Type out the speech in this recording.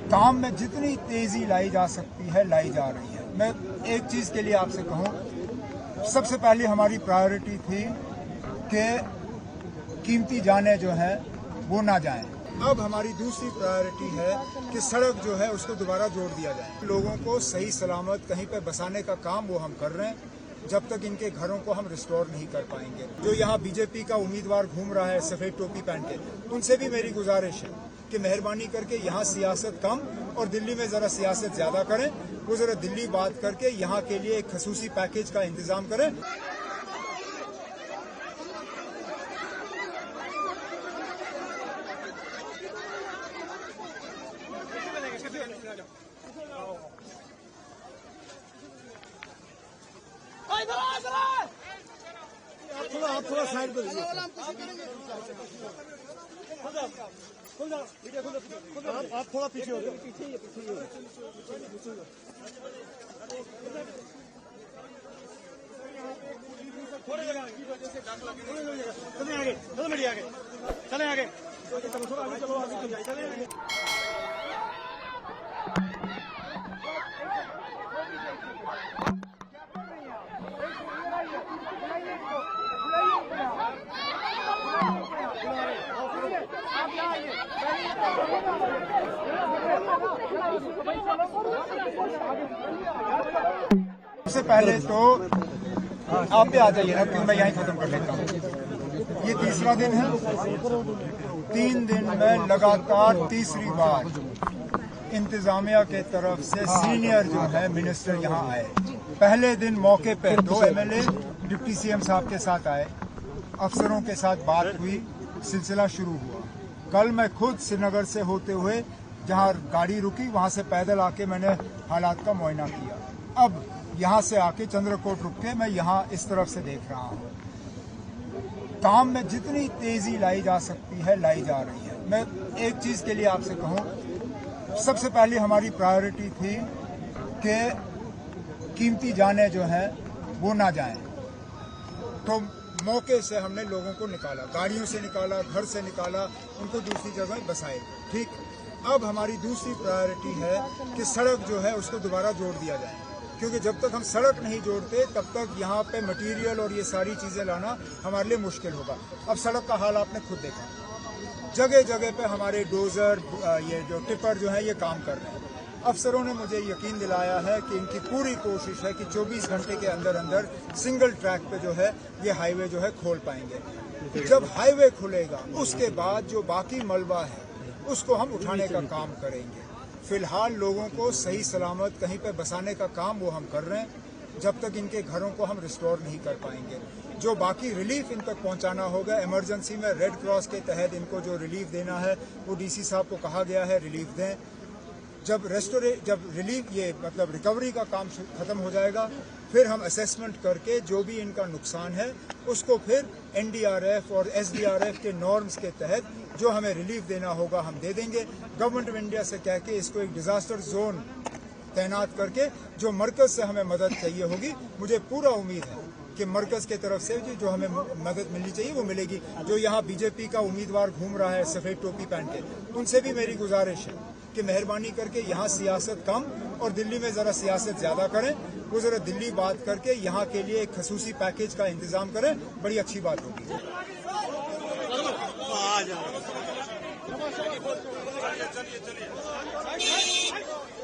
काम में जितनी तेजी लाई जा सकती है लाई जा रही है। मैं एक चीज के लिए आपसे कहूं, सबसे पहले हमारी प्रायोरिटी थी कि कीमती जानें जो हैं वो ना जाएं। अब हमारी दूसरी प्रायोरिटी है कि सड़क जो है उसको दोबारा जोड़ दिया जाए। लोगों को सही सलामत कहीं पे बसाने का काम वो हम कर रहे हैं, जब तक इनके घरों को हम रिस्टोर नहीं कर पाएंगे। जो यहाँ बीजेपी का उम्मीदवार घूम रहा है सफेद टोपी पहन के, उनसे भी मेरी गुजारिश है कि मेहरबानी करके यहाँ सियासत कम और दिल्ली में जरा सियासत ज्यादा करें। वो जरा दिल्ली बात करके यहाँ के लिए एक खसूसी पैकेज का इंतजाम करें। आप थोड़ा साइड पर आप थोड़ा पीछे हो जाओ। थोड़ी जगह चले आगे, चलो मेरी आगे, चले आगे, थोड़ा आगे चलो, आगे चले आगे। सबसे पहले तो आप भी आ जाइए ना, मैं यहीं खत्म कर लेता हूँ। ये तीसरा दिन है, 3 दिन में लगातार तीसरी बार इंतजामिया के तरफ से सीनियर जो है मिनिस्टर यहाँ आए। पहले दिन मौके पे 2 एमएलए डिप्टी सीएम साहब के साथ आए, अफसरों के साथ बात हुई, सिलसिला शुरू हुआ। कल मैं खुद श्रीनगर से होते हुए जहाँ गाड़ी रुकी वहाँ से पैदल आके मैंने हालात का मुआयना किया। अब यहाँ से आके चंद्रकोट रुक के मैं यहाँ इस तरफ से देख रहा हूँ। काम में जितनी तेजी लाई जा सकती है लाई जा रही है। मैं एक चीज के लिए आपसे कहूँ, सबसे पहले हमारी प्रायोरिटी थी कि कीमती जानें जो हैं वो ना जाएं। तो मौके से हमने लोगों को निकाला, गाड़ियों से निकाला, घर से निकाला, उनको दूसरी जगह बसाए। ठीक, अब हमारी दूसरी प्रायोरिटी है कि सड़क जो है उसको दोबारा जोड़ दिया जाए, क्योंकि जब तक हम सड़क नहीं जोड़ते तब तक यहाँ पे मटेरियल और ये सारी चीजें लाना हमारे लिए मुश्किल होगा। अब सड़क का हाल आपने खुद देखा, जगह जगह पे हमारे डोजर, ये जो टिपर जो है ये काम कर रहे हैं। अफसरों ने मुझे यकीन दिलाया है कि इनकी पूरी कोशिश है कि 24 घंटे के अंदर अंदर सिंगल ट्रैक पे जो है ये हाईवे जो है खोल पाएंगे। जब हाईवे खुलेगा उसके बाद जो बाकी मलबा है उसको हम उठाने का काम करेंगे। फिलहाल लोगों को सही सलामत कहीं पे बसाने का काम वो हम कर रहे हैं, जब तक इनके घरों को हम रिस्टोर नहीं कर पाएंगे। जो बाकी रिलीफ इन तक पहुंचाना होगा, इमरजेंसी में रेड क्रॉस के तहत इनको जो रिलीफ देना है वो डीसी साहब को कहा गया है रिलीफ दें। जब रिलीफ ये मतलब रिकवरी का काम खत्म हो जाएगा, फिर हम असेसमेंट करके जो भी इनका नुकसान है उसको फिर एनडीआरएफ और एसडीआरएफ के नॉर्म्स के तहत जो हमें रिलीफ देना होगा हम दे देंगे। गवर्नमेंट ऑफ इंडिया से कह के इसको एक डिजास्टर जोन तैनात करके जो मरकज से हमें मदद चाहिए होगी, मुझे पूरा उम्मीद है कि मरकज के तरफ से जो हमें मदद मिलनी चाहिए वो मिलेगी। जो यहाँ बीजेपी का उम्मीदवार घूम रहा है सफेद टोपी पहन के, उनसे भी मेरी गुजारिश है कि मेहरबानी करके यहाँ सियासत कम और दिल्ली में जरा सियासत ज्यादा करें। वो जरा दिल्ली बात करके यहाँ के लिए एक खसूसी पैकेज का इंतजाम करें, बड़ी अच्छी बात होगी। चलिए